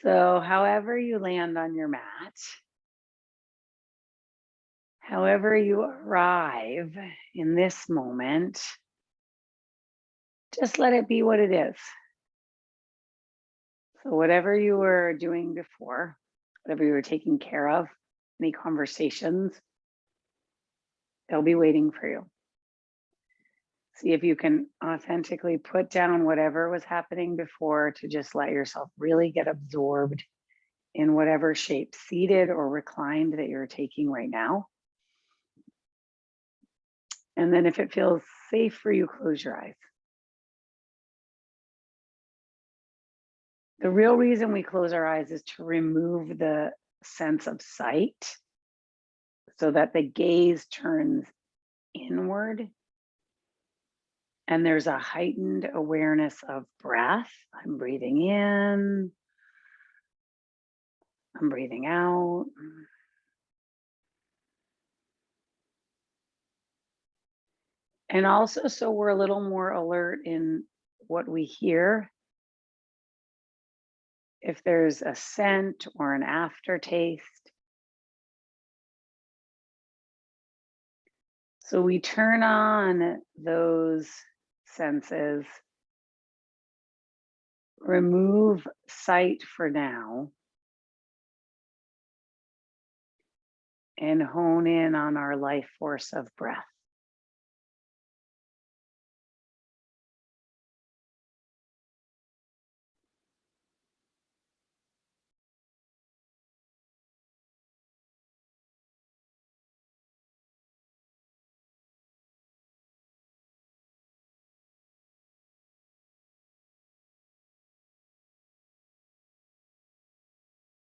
So however you land on your mat, however you arrive in this moment, just let it be what it is. So whatever you were doing before, whatever you were taking care of, any conversations, they'll be waiting for you. See if you can authentically put down whatever was happening before to just let yourself really get absorbed in whatever shape, seated or reclined, that you're taking right now. And then if it feels safe for you, close your eyes. The real reason we close our eyes is to remove the sense of sight so that the gaze turns inward and there's a heightened awareness of breath. I'm breathing in, I'm breathing out. And also, so we're a little more alert in what we hear. If there's a scent or an aftertaste. So we turn on those senses, remove sight for now, and hone in on our life force of breath.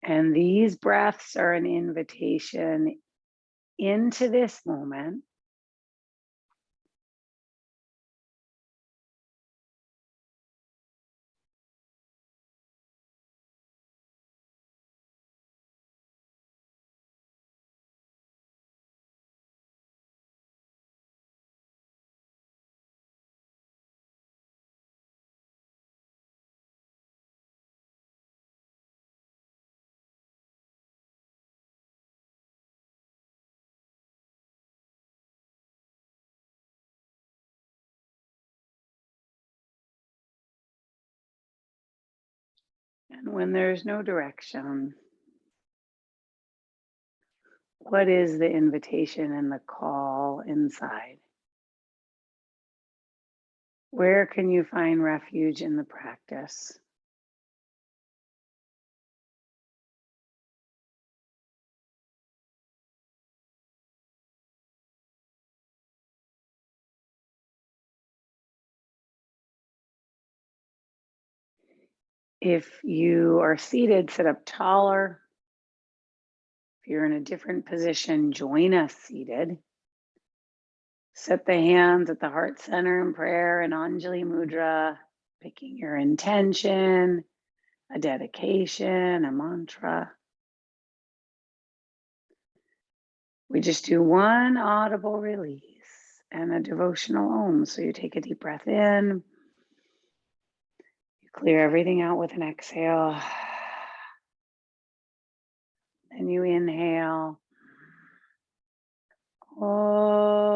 And these breaths are an invitation into this moment. And when there's no direction, what is the invitation and the call inside? Where can you find refuge in the practice? If you are seated, sit up taller. If you're in a different position, join us seated. Set the hands at the heart center in prayer and Anjali Mudra, picking your intention, a dedication, a mantra. We just do one audible release and a devotional om. So you take a deep breath in, you clear everything out with an exhale, and you inhale. Oh.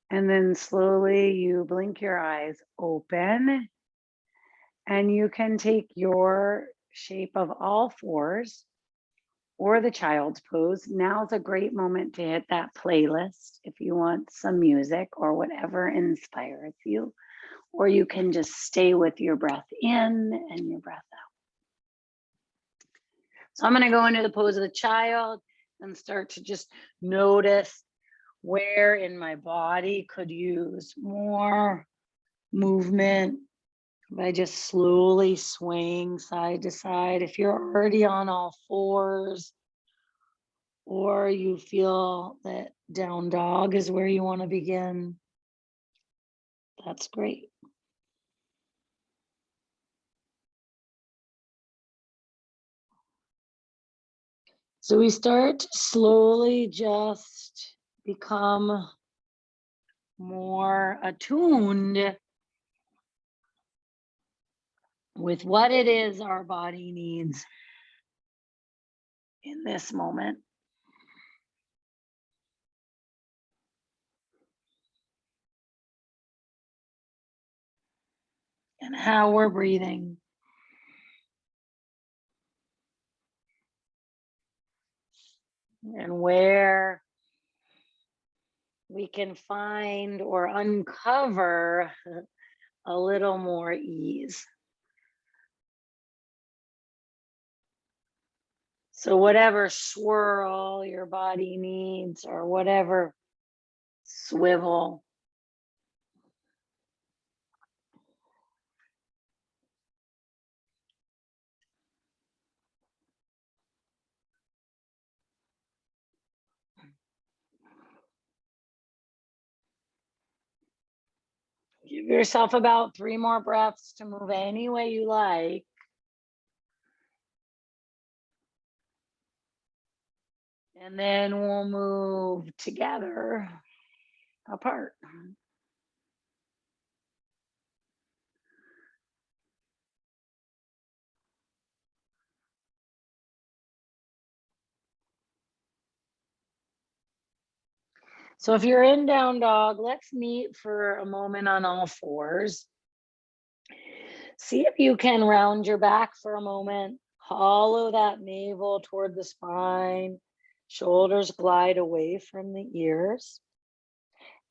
And then slowly you blink your eyes open and you can take your shape of all fours or the child's pose. Now's a great moment to hit that playlist if you want some music or whatever inspires you, or you can just stay with your breath in and your breath out. So I'm going to go into the pose of the child and start to just notice where in my body could use more movement by just slowly swaying side to side. If you're already on all fours or you feel that down dog is where you want to begin, that's great. So we start to slowly just become more attuned with what it is our body needs in this moment. And how we're breathing. And where we can find or uncover a little more ease. So whatever swirl your body needs or whatever swivel, give yourself about 3 more breaths to move any way you like. And then we'll move together apart. So if you're in down dog, let's meet for a moment on all fours. See if you can round your back for a moment. Hollow that navel toward the spine. Shoulders glide away from the ears.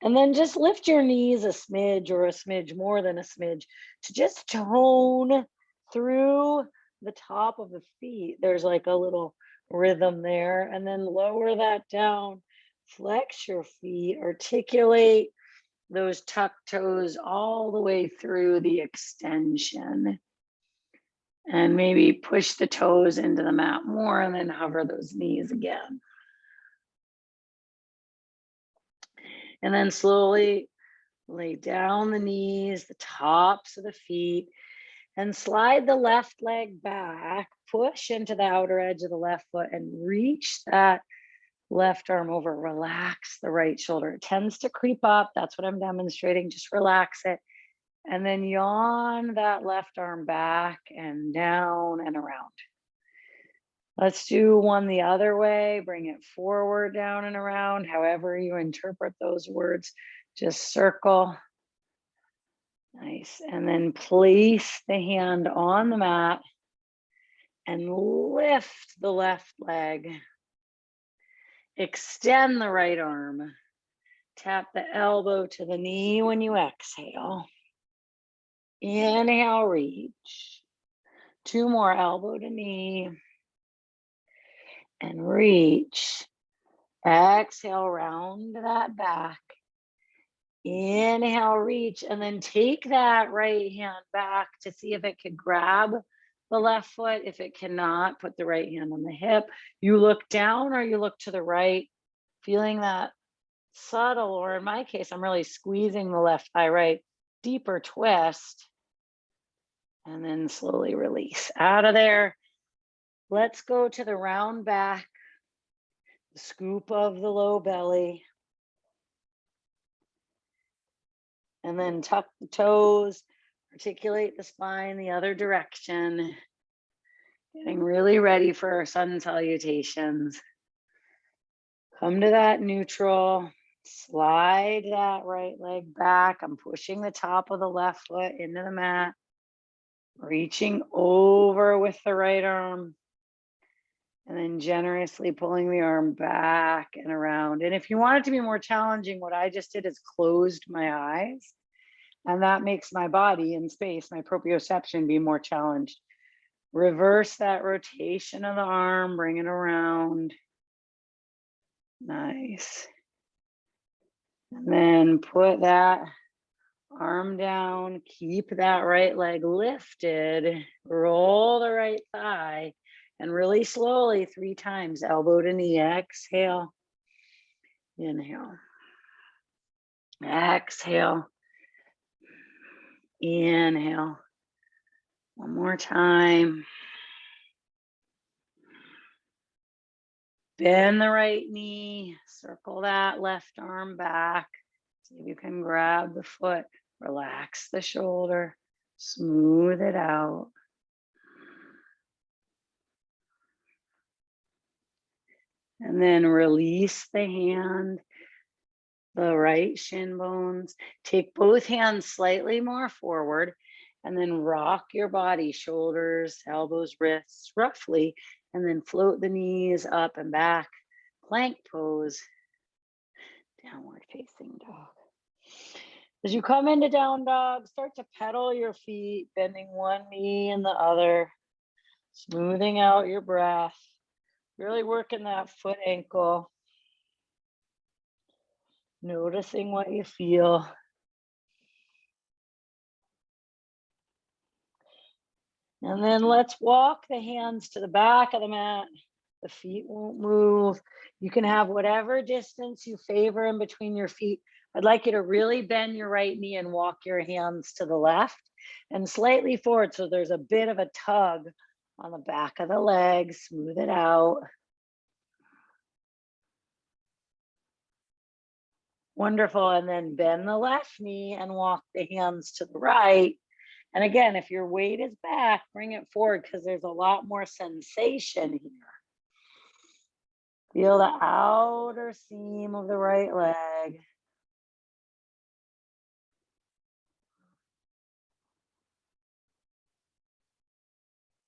And then just lift your knees a smidge or a smidge more than a smidge to just tone through the top of the feet. There's like a little rhythm there. And then lower that down. Flex your feet, articulate those tucked toes all the way through the extension. And maybe push the toes into the mat more and then hover those knees again. And then slowly lay down the knees, the tops of the feet, and slide the left leg back, push into the outer edge of the left foot and reach that left arm over, relax the right shoulder. It tends to creep up. That's what I'm demonstrating. Just relax it. And then yawn that left arm back and down and around. Let's do one the other way. Bring it forward, down and around. However you interpret those words, just circle. Nice. And then place the hand on the mat and lift the left leg. Extend the right arm. Tap the elbow to the knee when you exhale. Inhale, reach. 2 more, elbow to knee. And reach. Exhale, round that back. Inhale, reach, and then take that right hand back to see if it could grab the left foot. If it cannot, put the right hand on the hip. You look down or you look to the right, feeling that subtle, or in my case, I'm really squeezing the left thigh right, deeper twist, and then slowly release out of there. Let's go to the round back, the scoop of the low belly. And then tuck the toes, articulate the spine the other direction. Getting really ready for our sun salutations. Come to that neutral, slide that right leg back. I'm pushing the top of the left foot into the mat, reaching over with the right arm, and then generously pulling the arm back and around. And if you want it to be more challenging, what I just did is closed my eyes. And that makes my body in space, my proprioception, be more challenged. Reverse that rotation of the arm, bring it around. Nice. And then put that arm down, keep that right leg lifted, roll the right thigh, and really slowly 3 times, elbow to knee, exhale, inhale, exhale, inhale. One more time. Bend the right knee, circle that left arm back. See if you can grab the foot, relax the shoulder, smooth it out. And then release the hand, the right shin bones. Take both hands slightly more forward and then rock your body, shoulders, elbows, wrists, roughly, and then float the knees up and back. Plank pose, downward facing dog. As you come into down dog, start to pedal your feet, bending one knee and the other, smoothing out your breath, really working that foot ankle, noticing what you feel. And then let's walk the hands to the back of the mat. The feet won't move. You can have whatever distance you favor in between your feet. I'd like you to really bend your right knee and walk your hands to the left and slightly forward. So there's a bit of a tug on the back of the legs. Smooth it out. Wonderful. And then bend the left knee and walk the hands to the right. And again, if your weight is back, bring it forward because there's a lot more sensation here. Feel the outer seam of the right leg.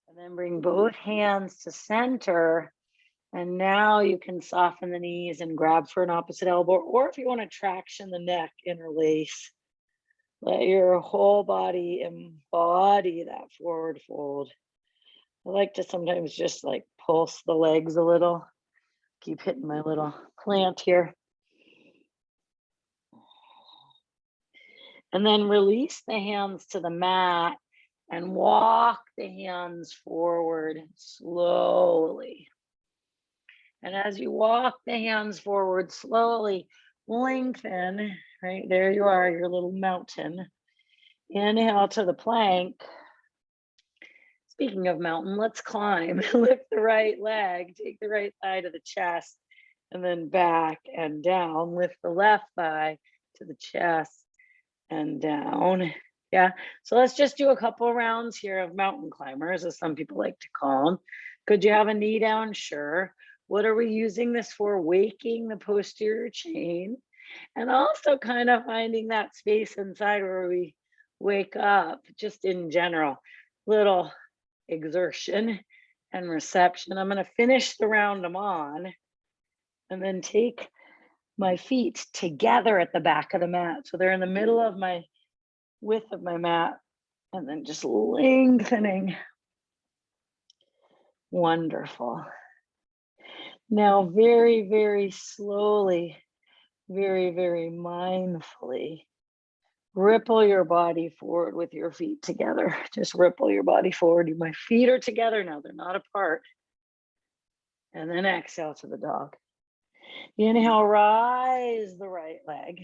And then bring both hands to center. And now you can soften the knees and grab for an opposite elbow. Or if you want to traction the neck, interlace. Let your whole body embody that forward fold. I like to sometimes just like pulse the legs a little. Keep hitting my little plant here. And then release the hands to the mat and walk the hands forward slowly. And as you walk the hands forward slowly, lengthen, right? There you are, your little mountain. Inhale to the plank. Speaking of mountain, let's climb. Lift the right leg, take the right thigh to the chest, and then back and down. Lift the left thigh to the chest and down. Yeah, so let's just do a couple rounds here of mountain climbers, as some people like to call them. Could you have a knee down? Sure. What are we using this for? Waking the posterior chain, and also kind of finding that space inside where we wake up, just in general. Little exertion and reception. I'm going to finish the round I'm on and then take my feet together at the back of the mat. So they're in the middle of my width of my mat and then just lengthening. Wonderful. Now, very, very slowly, very, very mindfully, ripple your body forward with your feet together. Just ripple your body forward. My feet are together now, they're not apart. And then exhale to the dog. Inhale, rise the right leg.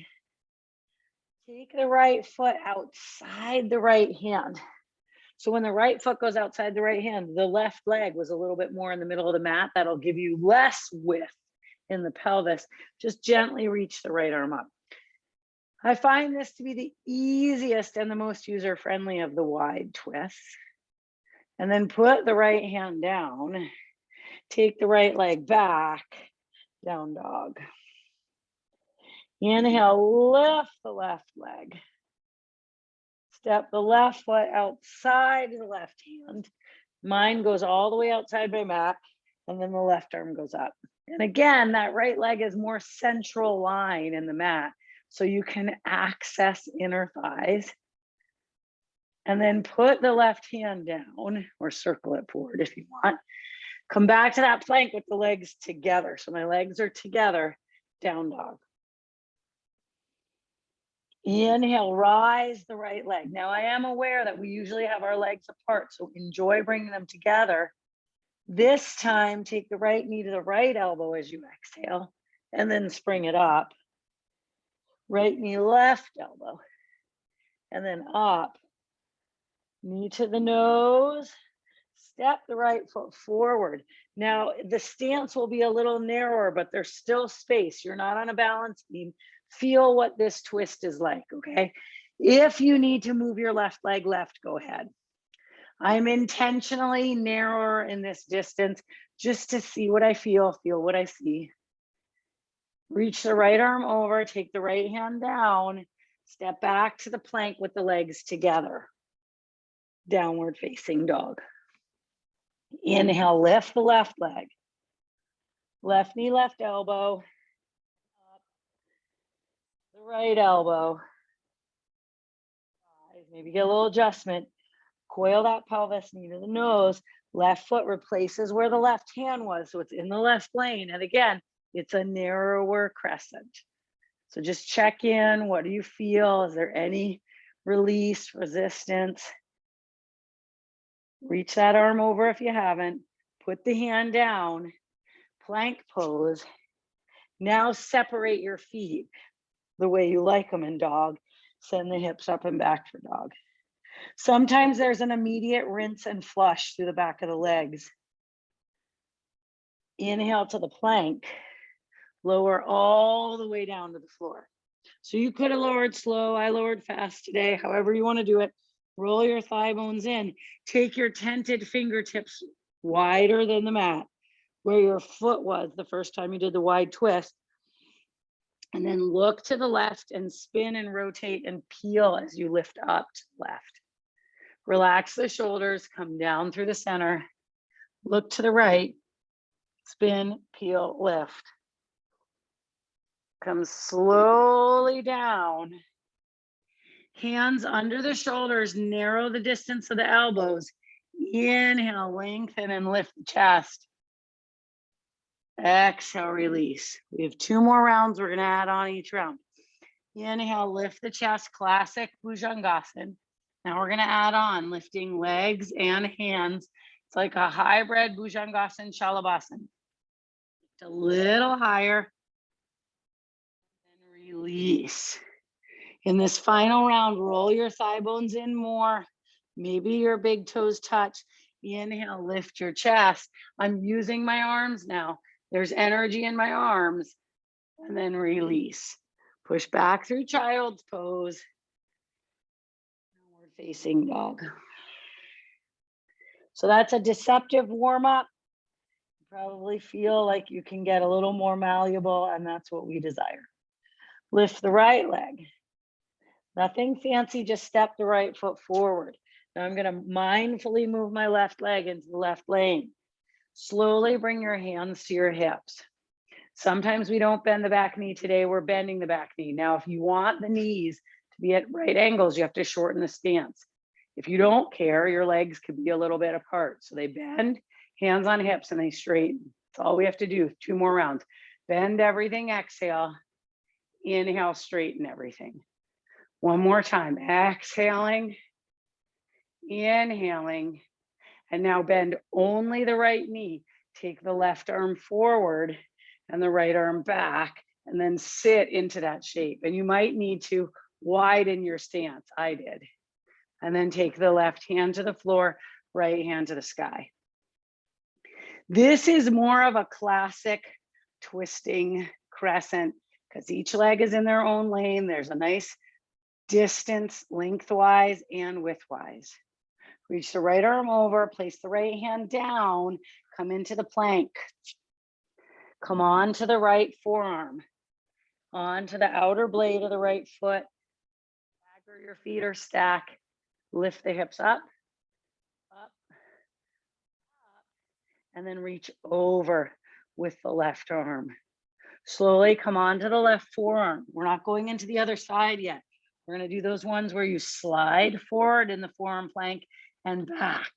Take the right foot outside the right hand. So when the right foot goes outside the right hand, the left leg was a little bit more in the middle of the mat. That'll give you less width in the pelvis. Just gently reach the right arm up. I find this to be the easiest and the most user-friendly of the wide twists. And then put the right hand down. Take the right leg back, down dog. Inhale, lift the left leg. Step the left foot outside the left hand. Mine goes all the way outside my mat, and then the left arm goes up. And again, that right leg is more central line in the mat, so you can access inner thighs. And then put the left hand down, or circle it forward if you want. Come back to that plank with the legs together. So my legs are together, down dog. Inhale, rise the right leg. Now I am aware that we usually have our legs apart, so enjoy bringing them together. This time, take the right knee to the right elbow as you exhale, and then spring it up. Right knee, left elbow, and then up. Knee to the nose, Step the right foot forward. Now, the stance will be a little narrower, but there's still space. You're not on a balance beam. Feel what this twist is like, okay? If you need to move your left leg left, go ahead. I'm intentionally narrower in this distance just to see what I feel what I see. Reach the right arm over, take the right hand down, step back to the plank with the legs together. Downward facing dog. Inhale, lift the left leg. Left knee, left elbow. Up. The right elbow. Maybe get a little adjustment. Coil that pelvis, knee to the nose. Left foot replaces where the left hand was, so it's in the left lane. And again, it's a narrower crescent. So just check in. What do you feel? Is there any release, resistance? Reach that arm over if you haven't. Put the hand down. Plank pose. Now separate your feet the way you like them in dog. Send the hips up and back for dog. Sometimes there's an immediate rinse and flush through the back of the legs. Inhale to the plank. Lower all the way down to the floor. So you could have lowered slow. I lowered fast today. However you want to do it. Roll your thigh bones in. Take your tented fingertips wider than the mat, where your foot was the first time you did the wide twist. And then look to the left and spin and rotate and peel as you lift up to the left. Relax the shoulders, come down through the center. Look to the right, spin, peel, lift. Come slowly down. Hands under the shoulders, narrow the distance of the elbows. Inhale, lengthen and lift the chest. Exhale, release. We have 2 more rounds we're gonna add on each round. Inhale, lift the chest, classic Bhujangasana. Now we're gonna add on lifting legs and hands. It's like a hybrid Bhujangasana, Shalabhasana. A little higher, and release. In this final round, roll your thigh bones in more. Maybe your big toes touch. Inhale, lift your chest. I'm using my arms now. There's energy in my arms. And then release. Push back through child's pose. Downward facing dog. So that's a deceptive warm-up. You probably feel like you can get a little more malleable, and that's what we desire. Lift the right leg. Nothing fancy, just step the right foot forward. Now I'm gonna mindfully move my left leg into the left lane. Slowly bring your hands to your hips. Sometimes we don't bend the back knee today, we're bending the back knee. Now, if you want the knees to be at right angles, you have to shorten the stance. If you don't care, your legs could be a little bit apart. So they bend, hands on hips, and they straighten. That's all we have to do, 2 more rounds. Bend everything, exhale. Inhale, straighten everything. 1 more time, exhaling, inhaling, and now bend only the right knee. Take the left arm forward and the right arm back, and then sit into that shape. And you might need to widen your stance, I did. And then take the left hand to the floor, right hand to the sky. This is more of a classic twisting crescent because each leg is in their own lane. There's a nice distance lengthwise and widthwise. Reach the right arm over, place the right hand down, come into the plank. Come on to the right forearm, onto the outer blade of the right foot. Stagger your feet or stack. Lift the hips up, up, and then reach over with the left arm. Slowly come onto the left forearm. We're not going into the other side yet. We're gonna do those ones where you slide forward in the forearm plank and back.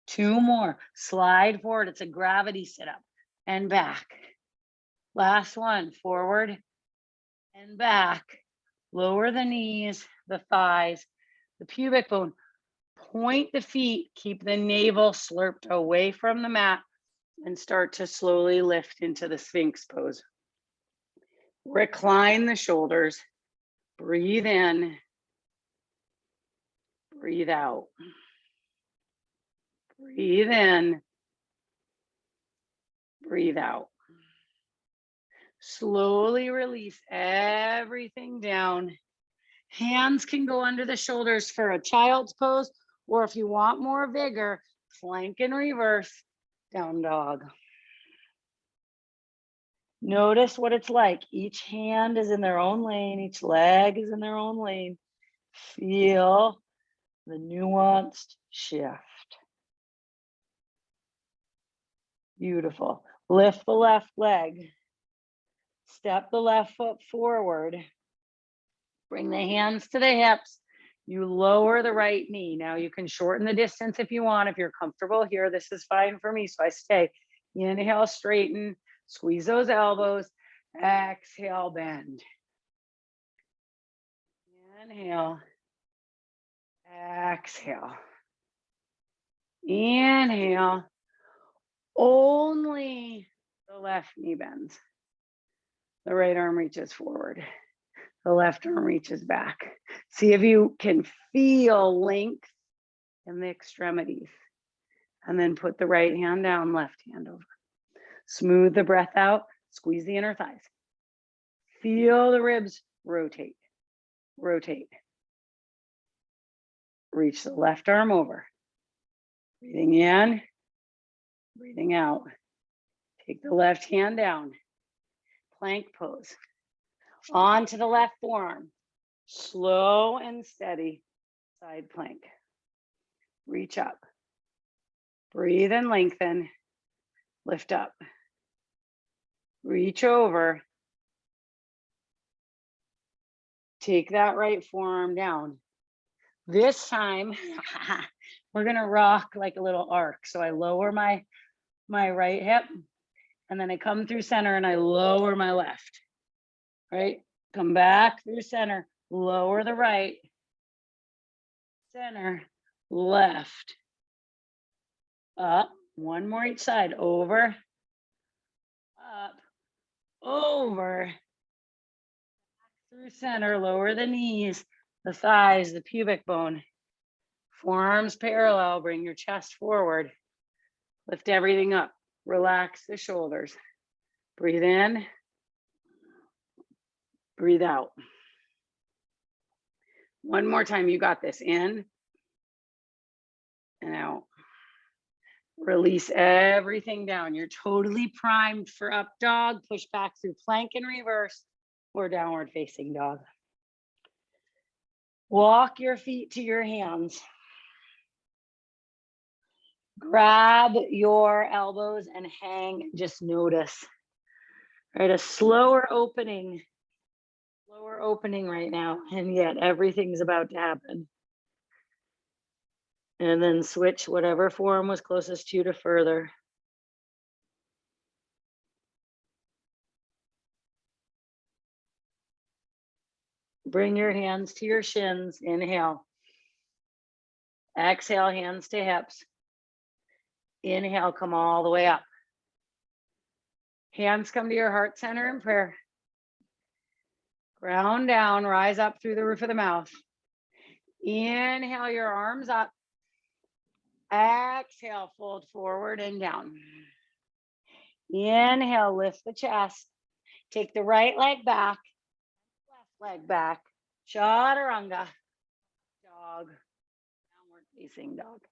2 more, slide forward. It's a gravity sit-up and back. Last one, forward and back. Lower the knees, the thighs, the pubic bone. Point the feet, keep the navel slurped away from the mat, and start to slowly lift into the Sphinx pose. Recline the shoulders, breathe in, breathe out. Breathe in, breathe out. Slowly release everything down. Hands can go under the shoulders for a child's pose, or if you want more vigor, plank in reverse, down dog. Notice what it's like. Each hand is in their own lane. Each leg is in their own lane. Feel the nuanced shift. Beautiful. Lift the left leg. Step the left foot forward. Bring the hands to the hips. You lower the right knee. Now you can shorten the distance if you want. If you're comfortable here, this is fine for me, so I stay. Inhale, straighten, squeeze those elbows. Exhale, bend. Inhale. Exhale. Inhale. Only the left knee bends. The right arm reaches forward. The left arm reaches back. See if you can feel length in the extremities. And then put the right hand down, left hand over. Smooth the breath out, squeeze the inner thighs. Feel the ribs rotate, rotate. Reach the left arm over. Breathing in, breathing out. Take the left hand down. Plank pose. Onto the left forearm. Slow and steady side plank. Reach up. Breathe and lengthen. Lift up. Reach over. Take that right forearm down. This time, we're gonna rock like a little arc. So I lower my right hip, and then I come through center and I lower my left. Right? Come back through center, lower the right, center, left, up, one more each side, over, up, over, through center, lower the knees, the thighs, the pubic bone, forearms parallel, bring your chest forward, lift everything up, relax the shoulders, breathe in, breathe out. One more time, you got this, in and out. Release everything down. You're totally primed for up dog. Push back through plank in reverse or downward facing dog. Walk your feet to your hands. Grab your elbows and hang, just notice. Right, a slower opening right now, and yet everything's about to happen. And then switch whatever form was closest to you to further. Bring your hands to your shins, inhale. Exhale, hands to hips. Inhale, come all the way up. Hands come to your heart center in prayer. Ground down, rise up through the roof of the mouth. Inhale your arms up. Exhale, fold forward and down. Inhale, lift the chest. Take the right leg back, left leg back. Chaturanga, dog, downward facing dog.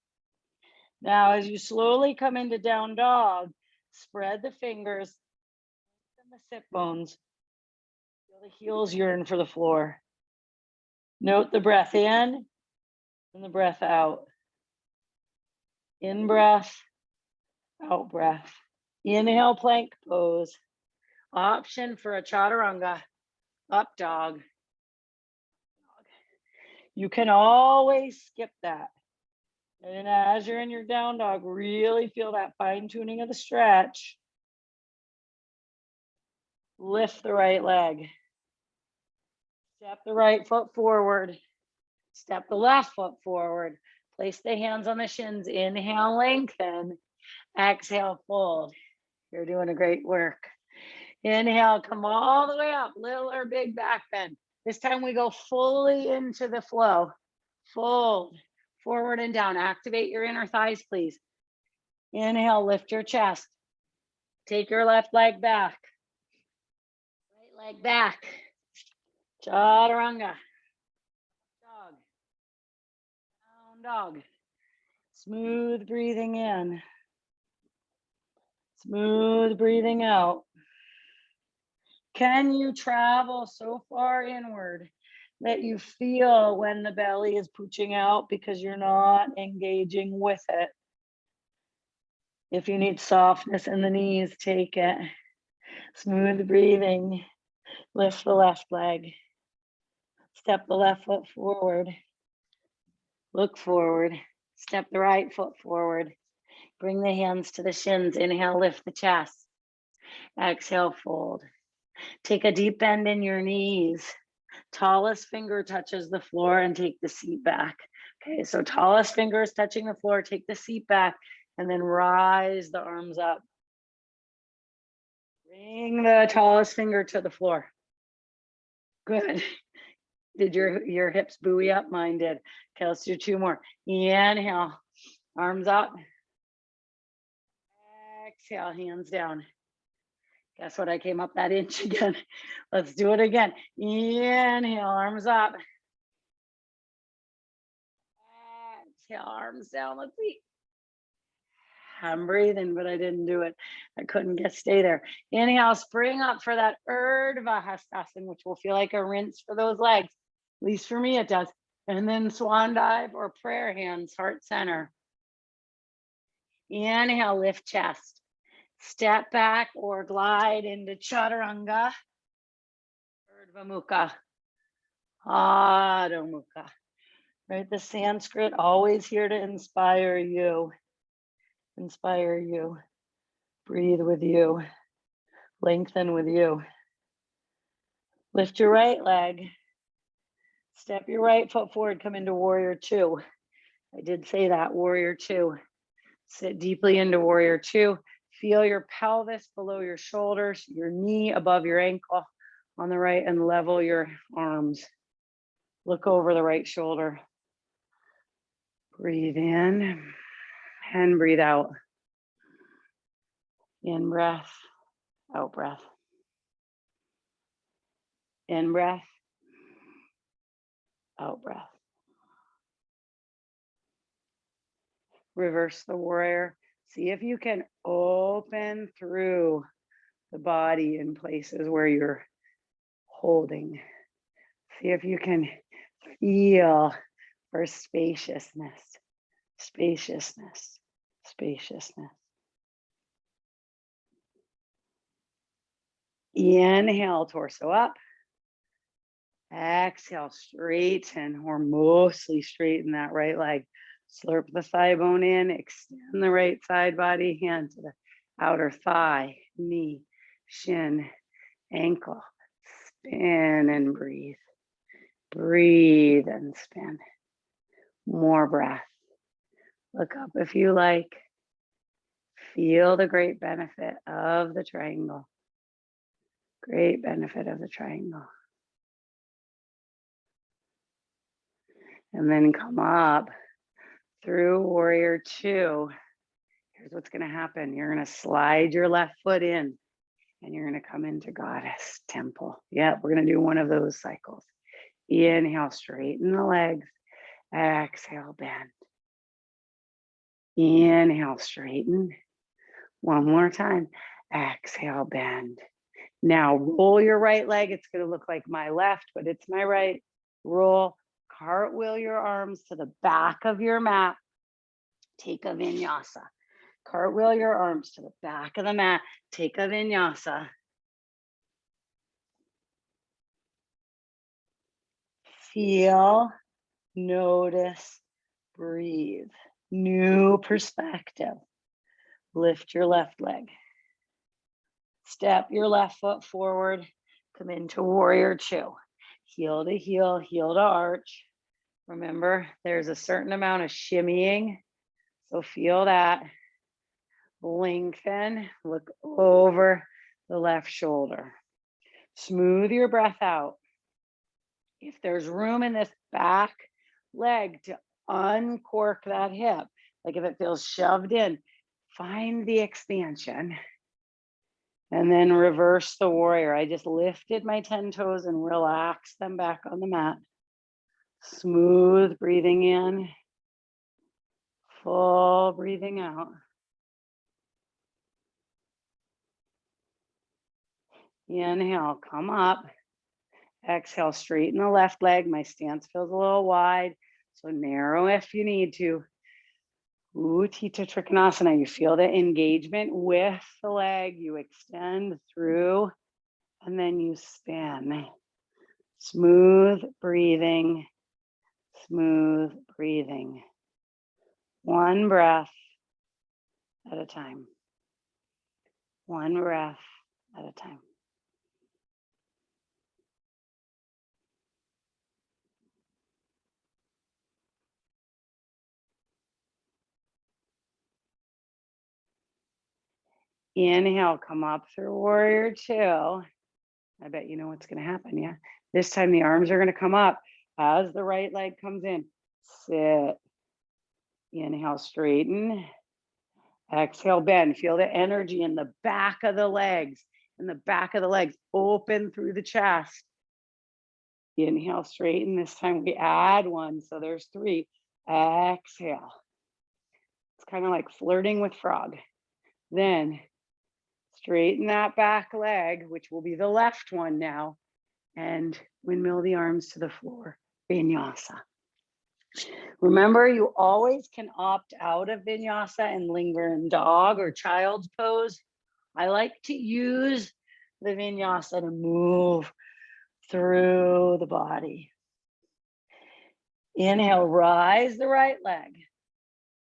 Now, as you slowly come into down dog, spread the fingers and the sit bones. Feel the heels yearn for the floor. Note the breath in and the breath out. In breath, out breath. Inhale, plank pose. Option for a chaturanga, up dog. You can always skip that. And as you're in your down dog, really feel that fine tuning of the stretch. Lift the right leg. Step the right foot forward. Step the left foot forward. Place the hands on the shins. Inhale, lengthen. Exhale, fold. You're doing a great work. Inhale, come all the way up, little or big back bend. This time we go fully into the flow. Fold, forward and down. Activate your inner thighs, please. Inhale, lift your chest. Take your left leg back. Right leg back. Chaturanga. Dog. Down dog. Smooth breathing in. Smooth breathing out. Can you travel so far inward that you feel when the belly is pooching out because you're not engaging with it? If you need softness in the knees, take it. Smooth breathing. Lift the left leg. Step the left foot forward. Look forward. Step the right foot forward. Bring the hands to the shins. Inhale, lift the chest. Exhale, fold. Take a deep bend in your knees. Tallest finger touches the floor and take the seat back. Okay, so tallest finger is touching the floor, take the seat back, and then rise the arms up. Bring the tallest finger to the floor. Good. Did your hips buoy up? Mine did. Okay, let's do two more. Inhale, arms up. Exhale, hands down. Guess what? I came up that inch again. Let's do it again. Inhale, arms up. Exhale, arms down. Let's see. I'm breathing, but I didn't do it. I couldn't stay there. Inhale, spring up for that Urdhva Hastasana, which will feel like a rinse for those legs. At least for me, it does. And then swan dive or prayer hands, heart center. Inhale, lift chest. Step back or glide into Chaturanga. Urdhva Mukha. Adho Mukha. Right, the Sanskrit always here to inspire you. Inspire you. Breathe with you. Lengthen with you. Lift your right leg. Step your right foot forward. Come into warrior two. I did say that, warrior two. Sit deeply into warrior two. Feel your pelvis below your shoulders, your knee above your ankle on the right, and level your arms. Look over the right shoulder. Breathe in and breathe out. In breath, out breath. In breath, out breath. Reverse the warrior. See if you can open through the body in places where you're holding. See if you can feel for spaciousness, spaciousness, spaciousness. Inhale, torso up. Exhale, straighten or mostly straighten that right leg. Slurp the thigh bone in, extend the right side body, hand to the outer thigh, knee, shin, ankle. Spin and breathe. Breathe and spin. More breath. Look up if you like. Feel the great benefit of the triangle. Great benefit of the triangle. And then come up through warrior two. Here's what's going to happen. You're going to slide your left foot in and you're going to come into goddess temple. Yeah, we're going to do one of those cycles. Inhale, straighten the legs. Exhale, bend. Inhale, straighten. One more time. Exhale, bend. Now roll your right leg. It's going to look like my left, but it's my right. Roll. Cartwheel your arms to the back of your mat. Take a vinyasa. Cartwheel your arms to the back of the mat. Take a vinyasa. Feel, notice, breathe. New perspective. Lift your left leg. Step your left foot forward. Come into warrior two. Heel to heel, heel to arch. Remember, there's a certain amount of shimmying. So feel that. Lengthen, look over the left shoulder. Smooth your breath out. If there's room in this back leg to uncork that hip, like if it feels shoved in, Find the expansion. And then reverse the warrior. I just lifted my 10 toes and relaxed them back on the mat. Smooth breathing in. Full breathing out. Inhale, come up. Exhale, straighten the left leg. My stance feels a little wide, so narrow if you need to. Utthita Trikonasana. You feel the engagement with the leg. You extend through, and then you spin. Smooth breathing, smooth breathing. One breath at a time. One breath at a time. Inhale, come up through warrior two. I bet you know what's going to happen, yeah? This time the arms are going to come up as the right leg comes in. Sit. Inhale, straighten. Exhale, bend. Feel the energy in the back of the legs. In the back of the legs, open through the chest. Inhale, straighten. This time we add one, so there's three. Exhale. It's kind of like flirting with frog. Then straighten that back leg, which will be the left one now, and windmill the arms to the floor. Vinyasa. Remember, you always can opt out of vinyasa and linger in dog or child's pose. I like to use the vinyasa to move through the body. Inhale, rise the right leg.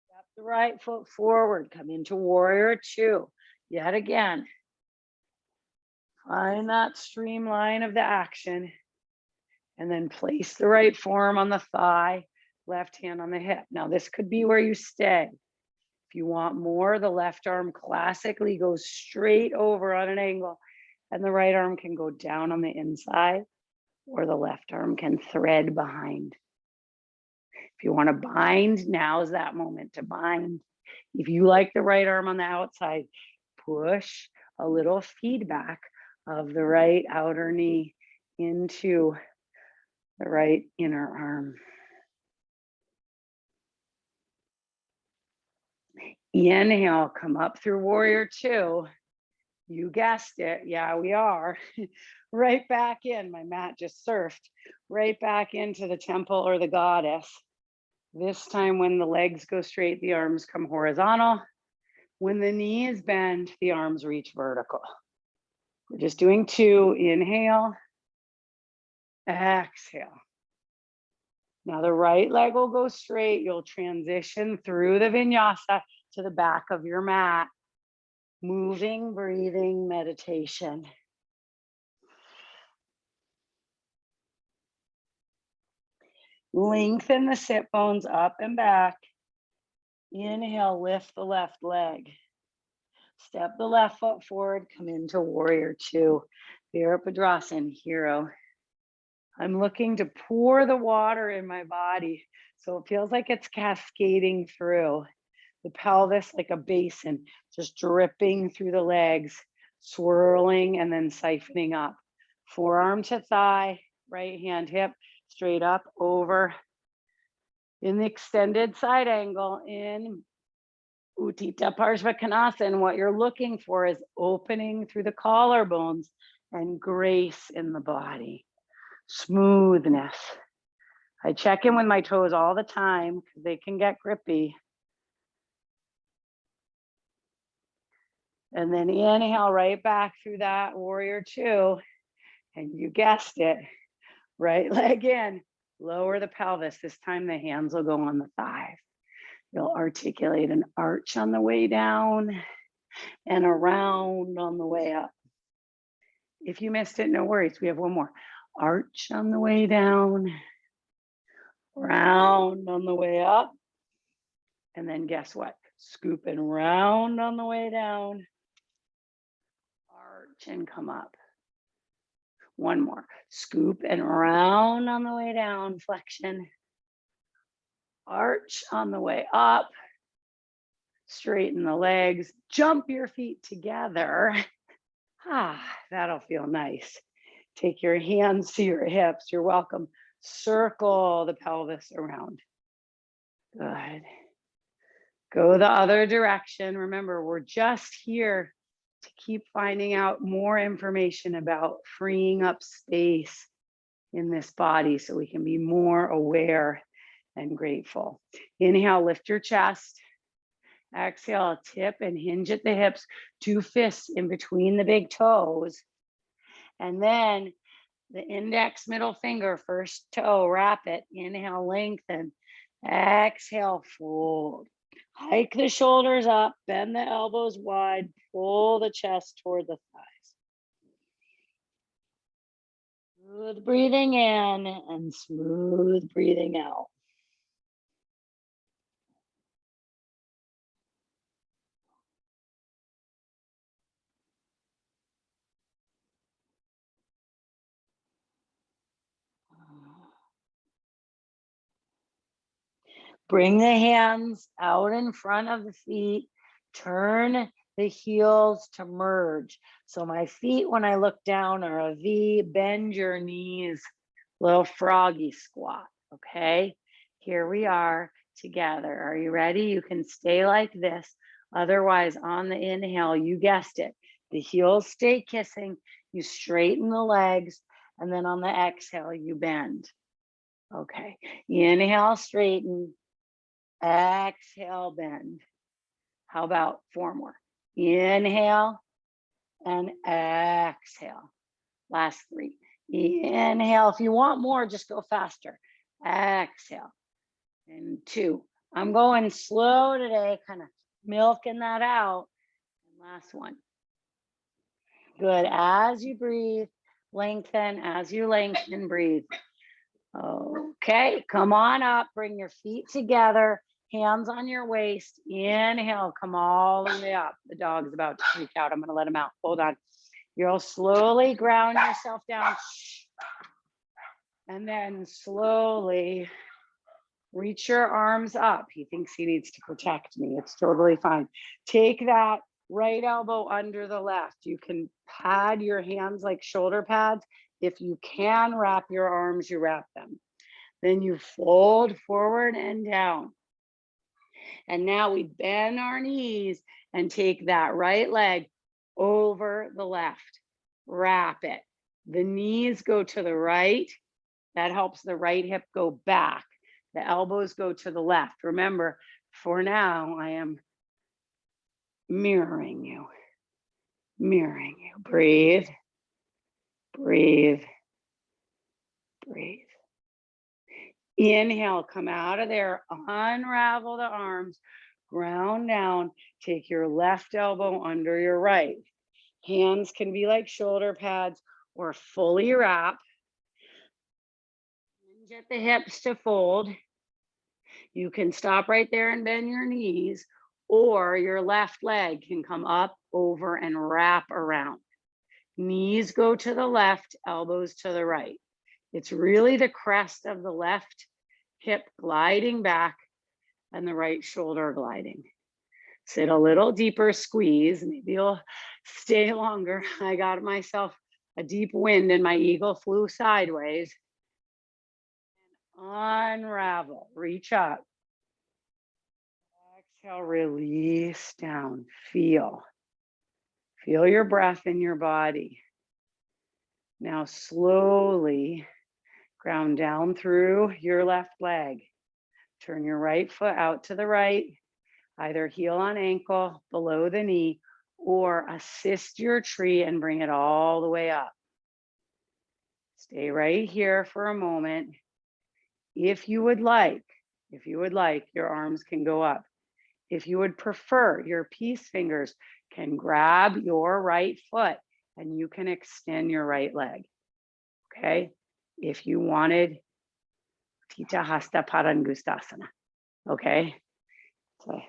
Step the right foot forward. Come into warrior two. Yet again. Find that streamline of the action. And then place the right forearm on the thigh, left hand on the hip. Now, this could be where you stay. If you want more, the left arm classically goes straight over on an angle, and the right arm can go down on the inside, or the left arm can thread behind. If you want to bind, now is that moment to bind. If you like the right arm on the outside, push a little feedback of the right outer knee into the right inner arm. Inhale, come up through warrior two. You guessed it. Yeah, we are. Right back in. My mat just surfed. Right back into the temple or the goddess. This time when the legs go straight, the arms come horizontal. When the knees bend, the arms reach vertical. We're just doing two. Inhale. Exhale. Now the right leg will go straight. You'll transition through the vinyasa to the back of your mat. Moving, breathing, meditation. Lengthen the sit bones up and back. Inhale, lift the left leg. Step the left foot forward, come into warrior two. Virabhadrasana, hero. I'm looking to pour the water in my body so it feels like it's cascading through the pelvis like a basin, just dripping through the legs, swirling and then siphoning up. Forearm to thigh, right hand hip, straight up, over. In the extended side angle, in Utthita Parshvakonasana, what you're looking for is opening through the collarbones and grace in the body. Smoothness. I check in with my toes all the time because they can get grippy. And then inhale right back through that warrior two. And you guessed it, right leg in, lower the pelvis. This time the hands will go on the thighs. You'll articulate an arch on the way down and a round on the way up. If you missed it, no worries. We have one more. Arch on the way down, round on the way up. And then guess what? Scoop and round on the way down. Arch and come up. One more. Scoop and round on the way down, flexion. Arch on the way up. Straighten the legs, jump your feet together. That'll feel nice. Take your hands to your hips. You're welcome. Circle the pelvis around. Good. Go the other direction. Remember, we're just here to keep finding out more information about freeing up space in this body so we can be more aware and grateful. Inhale, lift your chest. Exhale, tip and hinge at the hips, 2 fists in between the big toes. And then the index, middle finger, first toe, wrap it. Inhale, lengthen. Exhale, fold. Hike the shoulders up, bend the elbows wide, pull the chest toward the thighs. Smooth breathing in and smooth breathing out. Bring the hands out in front of the feet. Turn the heels to merge. So my feet, when I look down, are a V. Bend your knees, little froggy squat, okay? Here we are together. Are you ready? You can stay like this. Otherwise, on the inhale, you guessed it, the heels stay kissing, you straighten the legs, and then on the exhale, you bend. Okay, inhale, straighten. Exhale, bend. How about 4 more? Inhale and exhale. Last 3. Inhale. If you want more, just go faster. Exhale. And 2. I'm going slow today, kind of milking that out. And last 1. Good. As you breathe, lengthen. As you lengthen, breathe. Okay, come on up. Bring your feet together. Hands on your waist. Inhale, come all the way up. The dog's about to freak out. I'm going to let him out. Hold on. You'll slowly ground yourself down. And then slowly reach your arms up. He thinks he needs to protect me. It's totally fine. Take that right elbow under the left. You can pad your hands like shoulder pads. If you can wrap your arms, you wrap them. Then you fold forward and down. And now we bend our knees and take that right leg over the left. Wrap it. The knees go to the right. That helps the right hip go back. The elbows go to the left. Remember, for now, I am mirroring you. Mirroring you. Breathe. Breathe. Breathe. Inhale, come out of there, unravel the arms, ground down, take your left elbow under your right. Hands can be like shoulder pads or fully wrap. Hinge at the hips to fold. You can stop right there and bend your knees, or your left leg can come up, over, and wrap around. Knees go to the left, elbows to the right. It's really the crest of the left hip gliding back and the right shoulder gliding. Sit a little deeper, squeeze. Maybe you'll stay longer. I got myself a deep wind and my eagle flew sideways. Unravel, reach up. Exhale, release down. Feel your breath in your body. Now slowly ground down through your left leg. Turn your right foot out to the right, either heel on ankle, below the knee, or assist your tree and bring it all the way up. Stay right here for a moment. If you would like, your arms can go up. If you would prefer, your peace fingers can grab your right foot and you can extend your right leg. Okay? If you wanted Tita Hasta Padangustasana. Okay? It's a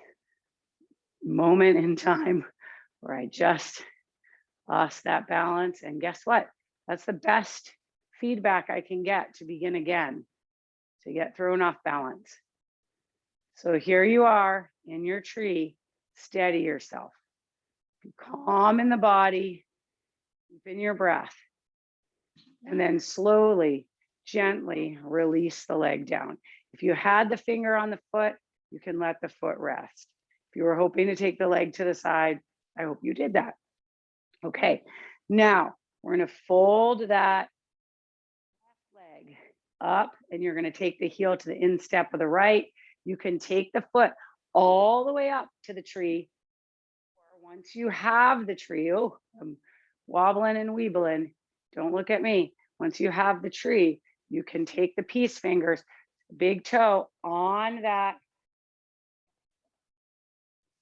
moment in time where I just lost that balance. And guess what? That's the best feedback I can get to begin again, to get thrown off balance. So here you are in your tree. Steady yourself. Be calm in the body, keep in your breath, and then slowly, gently release the leg down. If you had the finger on the foot, you can let the foot rest. If you were hoping to take the leg to the side, I hope you did that. Okay, now we're going to fold that leg up, and you're going to take the heel to the instep of the right. You can take the foot all the way up to the tree. Or once you have the tree, oh, I'm wobbling and weebling. Don't look at me. Once you have the tree, you can take the peace fingers, big toe on that.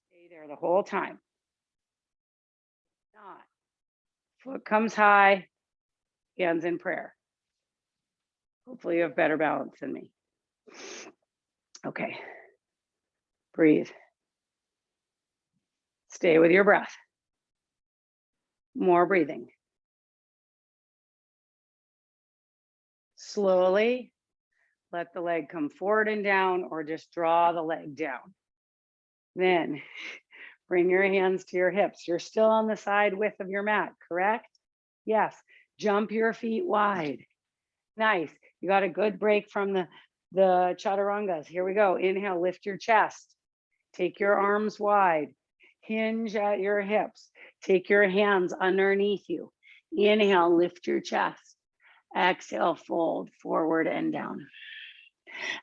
Stay there the whole time. Not. Foot comes high, hands in prayer. Hopefully you have better balance than me. Okay. Breathe. Stay with your breath. More breathing. Slowly let the leg come forward and down, or just draw the leg down. Then bring your hands to your hips. You're still on the side width of your mat, correct? Yes. Jump your feet wide. Nice. You got a good break from the chaturangas. Here we go. Inhale, lift your chest. Take your arms wide. Hinge at your hips. Take your hands underneath you. Inhale, lift your chest. Exhale, fold forward and down.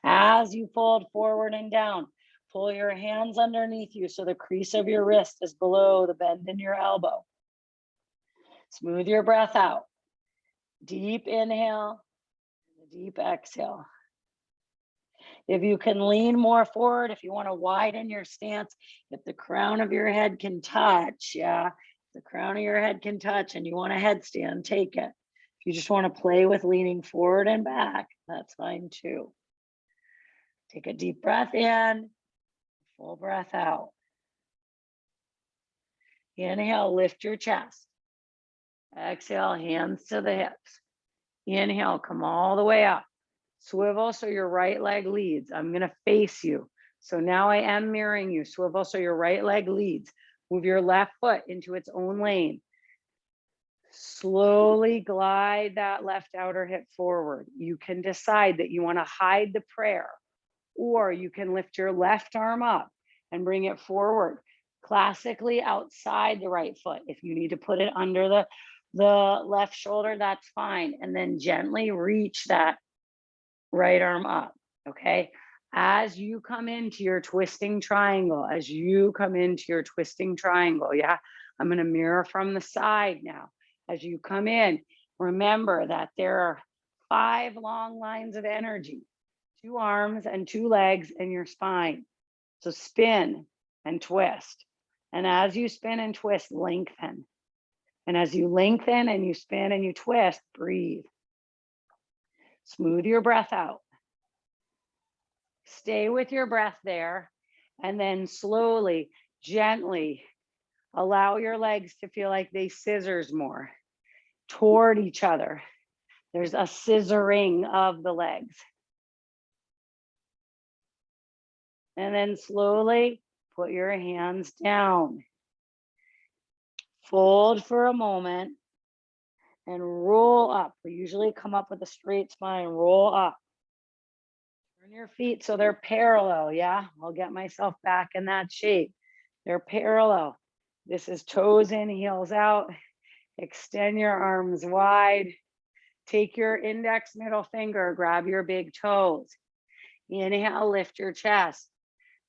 As you fold forward and down, pull your hands underneath you so the crease of your wrist is below the bend in your elbow. Smooth your breath out. Deep inhale, deep exhale. If you can lean more forward, if you want to widen your stance, if the crown of your head can touch, if the crown of your head can touch and you want a headstand, take it. If you just want to play with leaning forward and back, that's fine too. Take a deep breath in, full breath out. Inhale, lift your chest. Exhale, hands to the hips. Inhale, come all the way up. Swivel so your right leg leads. I'm going to face you. So now I am mirroring you. Swivel so your right leg leads. Move your left foot into its own lane. Slowly glide that left outer hip forward. You can decide that you want to hide the prayer, or you can lift your left arm up and bring it forward, classically outside the right foot. If you need to put it under the left shoulder, that's fine. And then gently reach that right arm up, okay? As you come into your twisting triangle, I'm gonna mirror from the side now. As you come in, remember that there are 5 long lines of energy, 2 arms and 2 legs in your spine. So spin and twist. And as you spin and twist, lengthen. And as you lengthen and you spin and you twist, breathe. Smooth your breath out. Stay with your breath there. And then slowly, gently allow your legs to feel like they scissors more toward each other. There's a scissoring of the legs. And then slowly put your hands down. Fold for a moment and roll up. We usually come up with a straight spine, roll up. Turn your feet so they're parallel, I'll get myself back in that shape. They're parallel. This is toes in, heels out. Extend your arms wide. Take your index middle finger, grab your big toes. Inhale, lift your chest.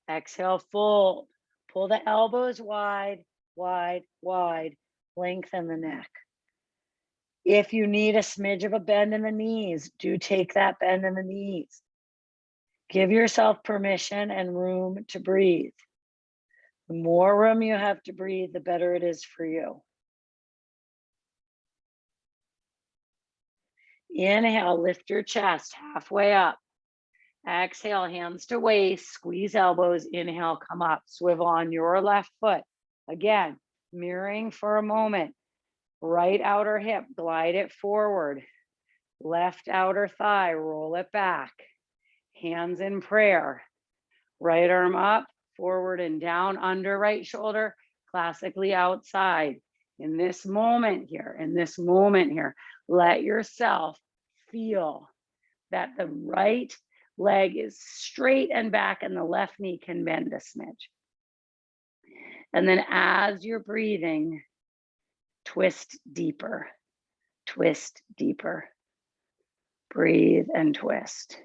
Exhale, fold. Pull the elbows wide, wide, wide. Lengthen the neck. If you need a smidge of a bend in the knees, do take that bend in the knees. Give yourself permission and room to breathe. The more room you have to breathe, the better it is for you. Inhale, lift your chest halfway up. Exhale, hands to waist, squeeze elbows. Inhale, come up, swivel on your left foot. Again, mirroring for a moment. Right outer hip, glide it forward. Left outer thigh, roll it back. Hands in prayer. Right arm up, forward and down, under right shoulder, classically outside. In this moment here, let yourself feel that the right leg is straight and back and the left knee can bend a smidge. And then as you're breathing, twist deeper, breathe and twist.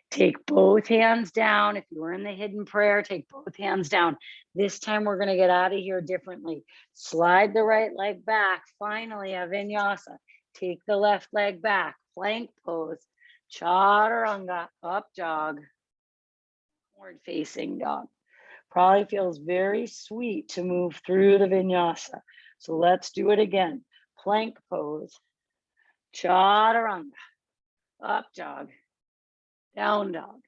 Take both hands down. If you were in the hidden prayer, take both hands down. This time we're going to get out of here differently. Slide the right leg back. Finally, a vinyasa. Take the left leg back. Plank pose. Chaturanga. Up dog. Forward facing dog. Probably feels very sweet to move through the vinyasa. So let's do it again. Plank pose. Chaturanga. Up dog. Down dog.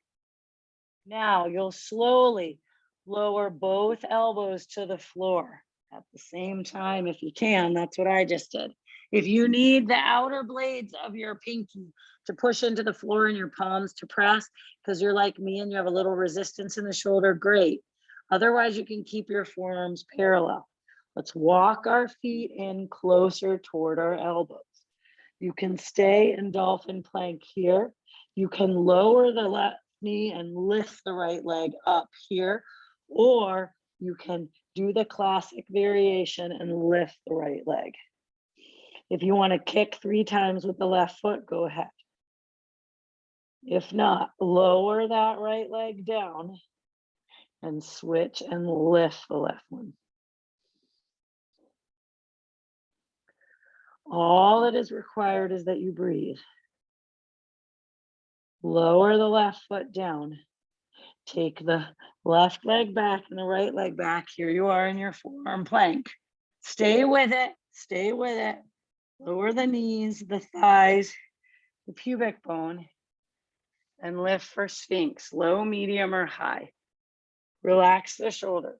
Now you'll slowly lower both elbows to the floor at the same time if you can. That's what I just did. If you need the outer blades of your pinky to push into the floor and your palms to press, because you're like me and you have a little resistance in the shoulder, great. Otherwise, you can keep your forearms parallel. Let's walk our feet in closer toward our elbows. You can stay in dolphin plank here. You can lower the left knee and lift the right leg up here, or you can do the classic variation and lift the right leg. If you want to kick 3 times with the left foot, go ahead. If not, lower that right leg down and switch and lift the left one. All that is required is that you breathe. Lower the left foot down. Take the left leg back and the right leg back. Here you are in your forearm plank. Stay with it. Stay with it. Lower the knees, the thighs, the pubic bone, and lift for Sphinx, low, medium, or high. Relax the shoulders.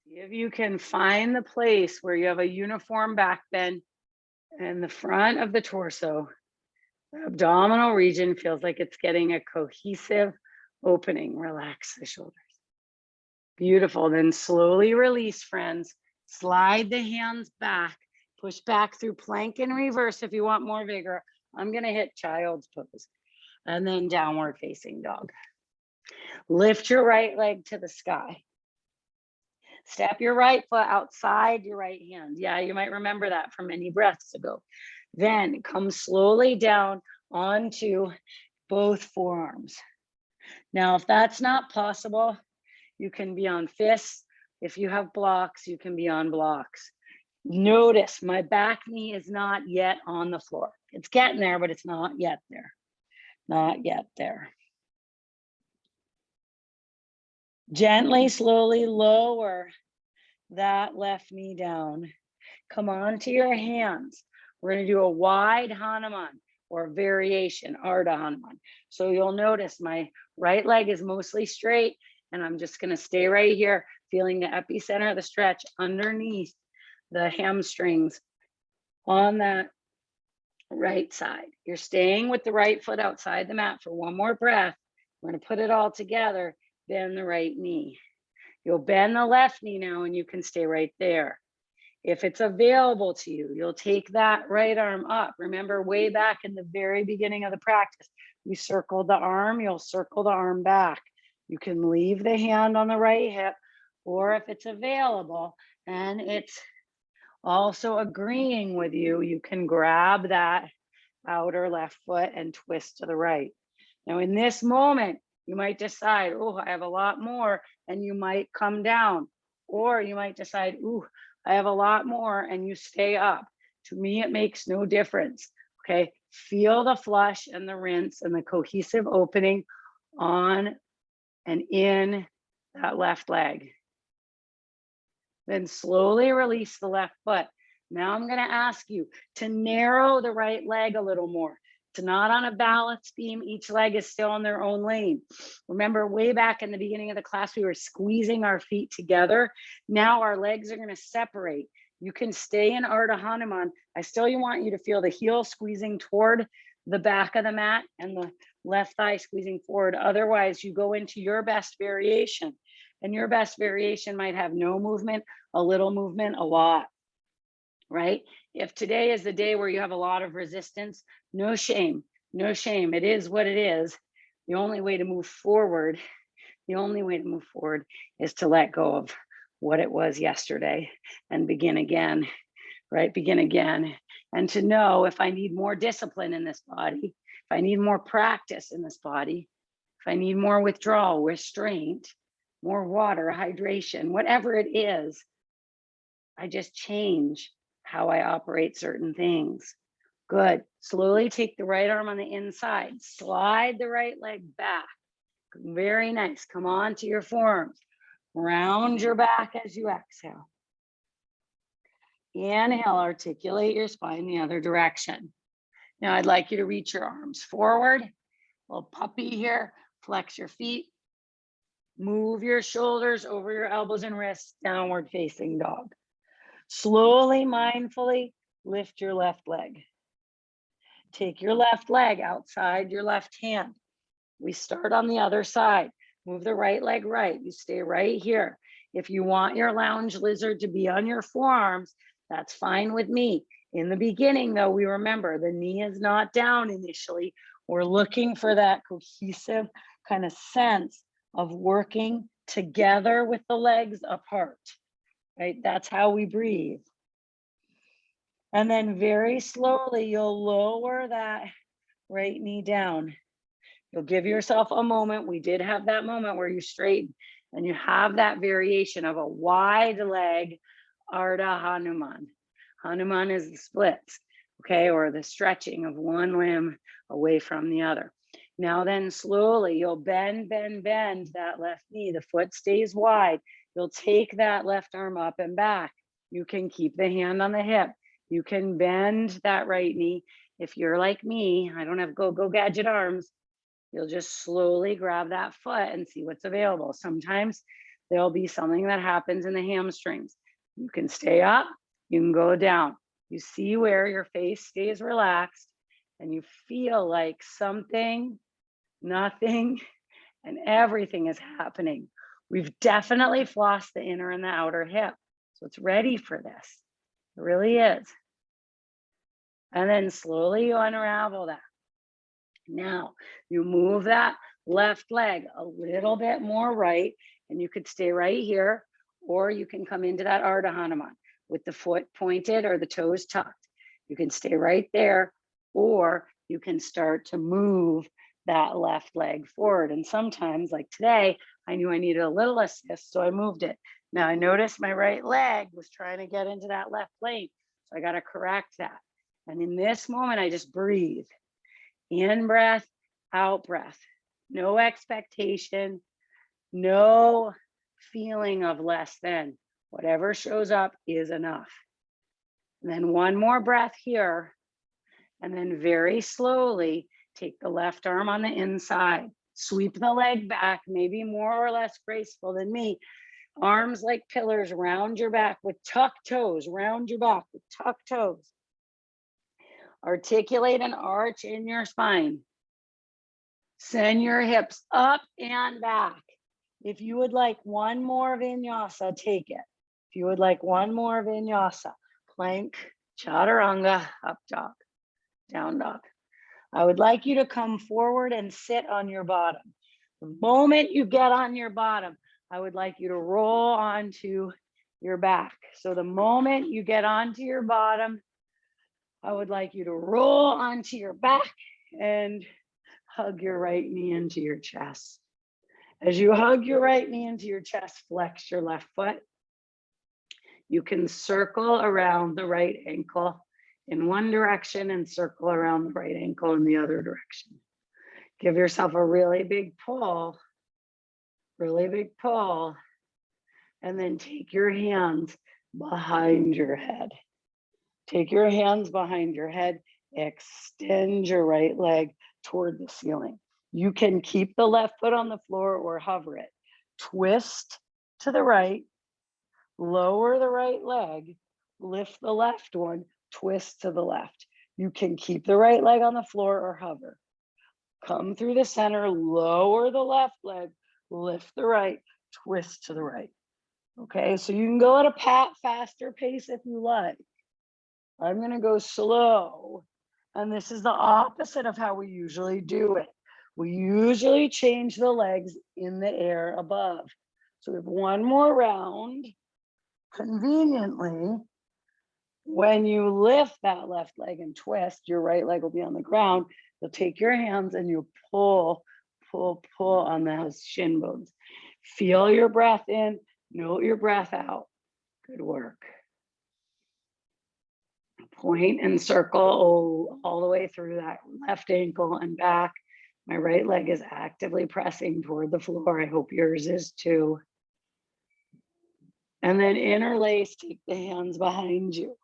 See if you can find the place where you have a uniform back bend and the front of the torso. The abdominal region feels like it's getting a cohesive opening. Relax the shoulders. Beautiful. Then slowly release, friends. Slide the hands back. Push back through plank and reverse if you want more vigor. I'm going to hit child's pose. And then downward facing dog. Lift your right leg to the sky. Step your right foot outside your right hand. Yeah, you might remember that from many breaths ago. Then come slowly down onto both forearms. Now, if that's not possible, you can be on fists. If you have blocks, you can be on blocks. Notice my back knee is not yet on the floor. It's getting there, but it's not yet there. Not yet there. Gently, slowly lower that left knee down. Come on to your hands. We're going to do a wide Hanuman or variation, Ardha Hanuman. So you'll notice my right leg is mostly straight, and I'm just going to stay right here, feeling the epicenter of the stretch underneath the hamstrings on that right side. You're staying with the right foot outside the mat for one more breath. We're going to put it all together, bend the right knee. You'll bend the left knee now, and you can stay right there. If it's available to you, you'll take that right arm up. Remember, way back in the very beginning of the practice, we circled the arm, you'll circle the arm back. You can leave the hand on the right hip, or if it's available and it's also agreeing with you, you can grab that outer left foot and twist to the right. Now, in this moment, you might decide, oh, I have a lot more, and you might come down, or you might decide, ooh, I have a lot more, and you stay up. To me, it makes no difference. Okay, feel the flush and the rinse and the cohesive opening on and in that left leg. Then slowly release the left foot. Now I'm going to ask you to narrow the right leg a little more. It's not on a balance beam. Each leg is still in their own lane. Remember, way back in the beginning of the class, we were squeezing our feet together. Now our legs are going to separate. You can stay in Ardha Hanuman. I still want you to feel the heel squeezing toward the back of the mat and the left thigh squeezing forward. Otherwise, you go into your best variation, and your best variation might have no movement, a little movement, a lot, right? If today is the day where you have a lot of resistance, no shame, no shame. It is what it is. The only way to move forward, is to let go of what it was yesterday and begin again, right? Begin again. And to know if I need more discipline in this body, if I need more practice in this body, if I need more withdrawal, restraint, more water, hydration, whatever it is, I just change how I operate certain things. Good. Slowly take the right arm on the inside, slide the right leg back. Very nice. Come on to your forearms. Round your back as you exhale. Inhale, articulate your spine the other direction. Now I'd like you to reach your arms forward. Little puppy here. Flex your feet. Move your shoulders over your elbows and wrists, downward facing dog. Slowly, mindfully lift your left leg. Take your left leg outside your left hand. We start on the other side. Move the right leg right. You stay right here. If you want your lounge lizard to be on your forearms, that's fine with me. In the beginning, though, we remember the knee is not down initially. We're looking for that cohesive kind of sense of working together with the legs apart, right? That's how we breathe. And then very slowly, you'll lower that right knee down. You'll give yourself a moment. We did have that moment where you straighten and you have that variation of a wide leg, Ardha Hanuman. Hanuman is the splits, okay, or the stretching of one limb away from the other. Now then slowly you'll bend that left knee. The foot stays wide. You'll take that left arm up and back. You can keep the hand on the hip. You can bend that right knee. If you're like me, I don't have go gadget arms. You'll just slowly grab that foot and see what's available. Sometimes there'll be something that happens in the hamstrings. You can stay up, you can go down. You see where your face stays relaxed and you feel like something, nothing, and everything is happening. We've definitely flossed the inner and the outer hip. So it's ready for this. It really is. And then slowly you unravel that. Now you move that left leg a little bit more right, and you could stay right here, or you can come into that Ardha Hanuman with the foot pointed or the toes tucked. You can stay right there, or you can start to move that left leg forward. And sometimes, like today, I knew I needed a little assist, so I moved it. Now I noticed my right leg was trying to get into that left lane, so I got to correct that. And in this moment, I just breathe. In breath, out breath. No expectation, no feeling of less than. Whatever shows up is enough. And then one more breath here. And then very slowly take the left arm on the inside. Sweep the leg back, maybe more or less graceful than me. Arms like pillars round your back with tucked toes, round your back with tucked toes. Articulate an arch in your spine. Send your hips up and back. If you would like one more vinyasa, take it. If you would like one more vinyasa, plank, chaturanga, up dog, down dog. I would like you to come forward and sit on your bottom. The moment you get on your bottom, I would like you to roll onto your back. So the moment you get onto your bottom, I would like you to roll onto your back and hug your right knee into your chest. As you hug your right knee into your chest, flex your left foot. You can circle around the right ankle in one direction and circle around the right ankle in the other direction. Give yourself a really big pull, and then take your hands behind your head. Take your hands behind your head, extend your right leg toward the ceiling. You can keep the left foot on the floor or hover it. Twist to the right, lower the right leg, lift the left one, twist to the left. You can keep the right leg on the floor or hover. Come through the center, lower the left leg, lift the right, twist to the right. Okay, so you can go at a faster pace if you like. I'm gonna go slow. And this is the opposite of how we usually do it. We usually change the legs in the air above. So we have one more round. Conveniently, when you lift that left leg and twist, your right leg will be on the ground. You'll take your hands and you pull, pull, pull on those shin bones. Feel your breath in, note your breath out. Good work. Point and circle all the way through that left ankle and back. My right leg is actively pressing toward the floor. I hope yours is too. And then interlace, take the hands behind you.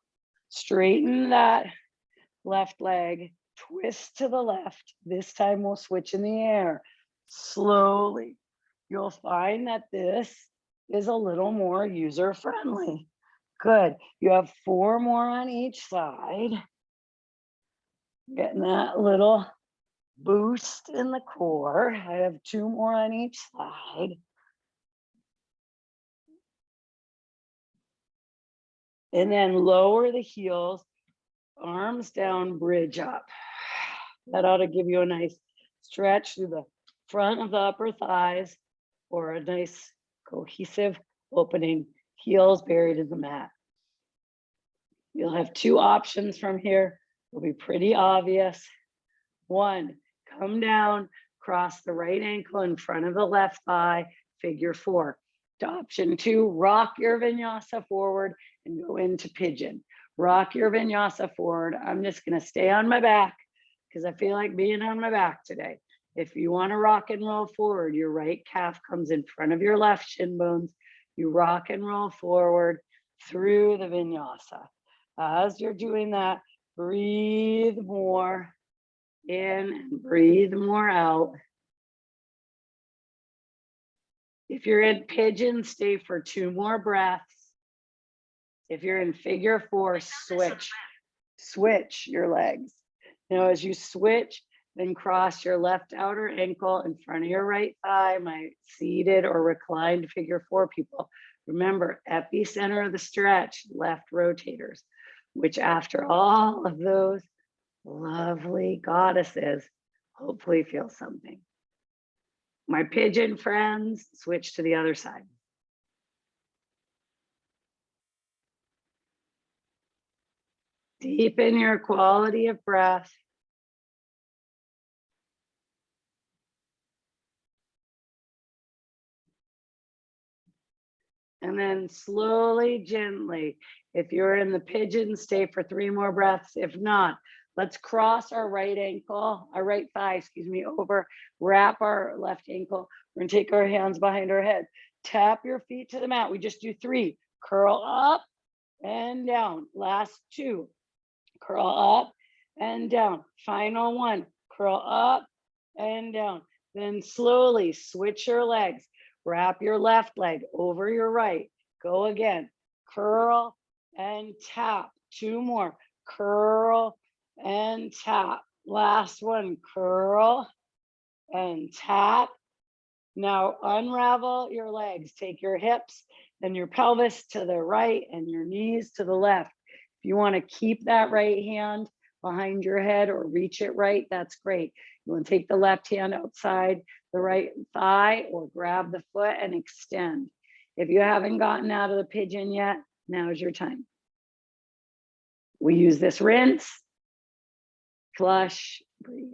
Straighten that left leg, twist to the left. This time we'll switch in the air. Slowly. You'll find that this is a little more user-friendly. Good. You have 4 more on each side. Getting that little boost in the core. I have 2 more on each side. And then lower the heels, arms down, bridge up. That ought to give you a nice stretch through the front of the upper thighs or a nice cohesive opening, heels buried in the mat. You'll have 2 options from here. It'll be pretty obvious. 1, come down, cross the right ankle in front of the left thigh, figure 4. To option 2, rock your vinyasa forward and go into pigeon. Rock your vinyasa forward. I'm just gonna stay on my back because I feel like being on my back today. If you wanna rock and roll forward, your right calf comes in front of your left shin bones. You rock and roll forward through the vinyasa. As you're doing that, breathe more in and breathe more out. If you're in pigeon, stay for 2 more breaths. If you're in figure 4, switch your legs. Now, as you switch, then cross your left outer ankle in front of your right thigh, my seated or reclined figure 4 people. Remember, epicenter of the stretch, left rotators, which after all of those lovely goddesses, hopefully feel something. My pigeon friends, switch to the other side. Deepen your quality of breath. And then slowly, gently, if you're in the pigeon, stay for 3 more breaths. If not, let's cross our right ankle, our right thigh, excuse me, over, wrap our left ankle. We're gonna take our hands behind our head. Tap your feet to the mat. We just do 3. Curl up and down. Last 2. Curl up and down. Final 1. Curl up and down. Then slowly switch your legs. Wrap your left leg over your right. Go again. Curl and tap. 2 more. Curl and tap. Last 1. Curl and tap. Now unravel your legs. Take your hips and your pelvis to the right and your knees to the left. If you want to keep that right hand behind your head or reach it right, that's great. You want to take the left hand outside the right thigh or grab the foot and extend. If you haven't gotten out of the pigeon yet, now's your time. We use this rinse, flush, breathe.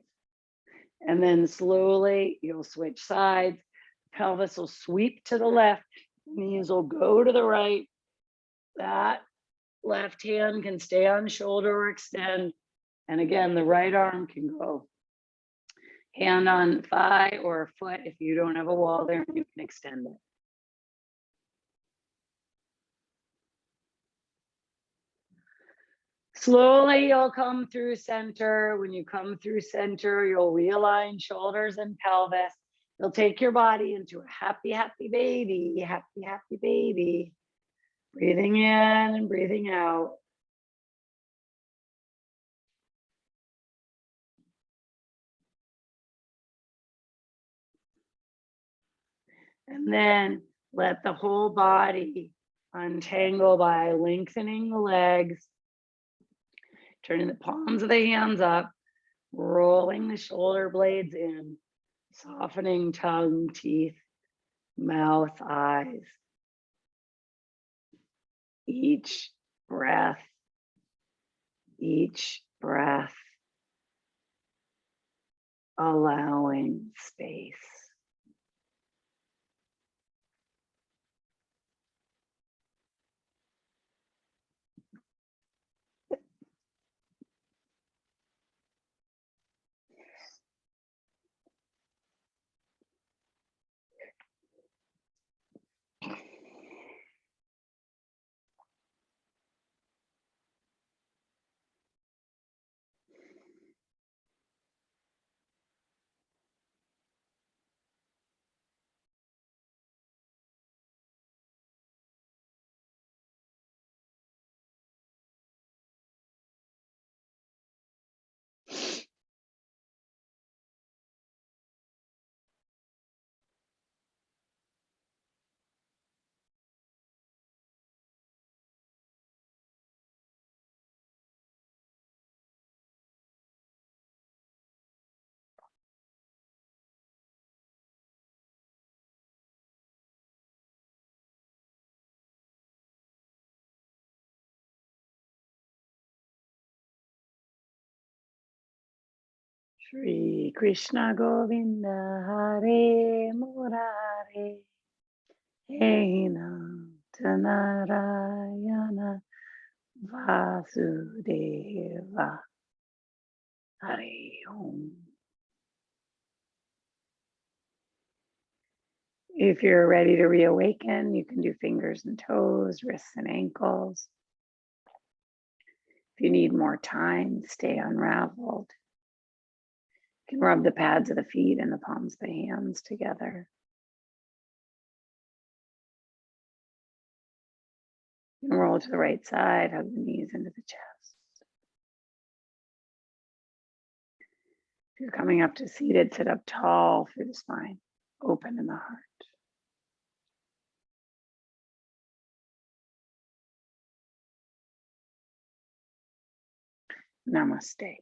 And then slowly you'll switch sides. Pelvis will sweep to the left, knees will go to the right. That left hand can stay on shoulder or extend. And again, the right arm can go hand on thigh or foot. If you don't have a wall there, you can extend it. Slowly, you'll come through center. When you come through center, you'll realign shoulders and pelvis. You'll take your body into a happy, happy baby, happy, happy baby. Breathing in and breathing out. And then let the whole body untangle by lengthening the legs, turning the palms of the hands up, rolling the shoulder blades in, softening tongue, teeth, mouth, eyes. Each breath, allowing space. Shri Krishna Govinda Hare Murare He Narayana Vasudeva Hare Om. If you're ready to reawaken, you can do fingers and toes, wrists and ankles. If you need more time, stay unraveled. You can rub the pads of the feet and the palms of the hands together. You can roll to the right side, hug the knees into the chest. If you're coming up to seated, sit up tall through the spine, open in the heart. Namaste.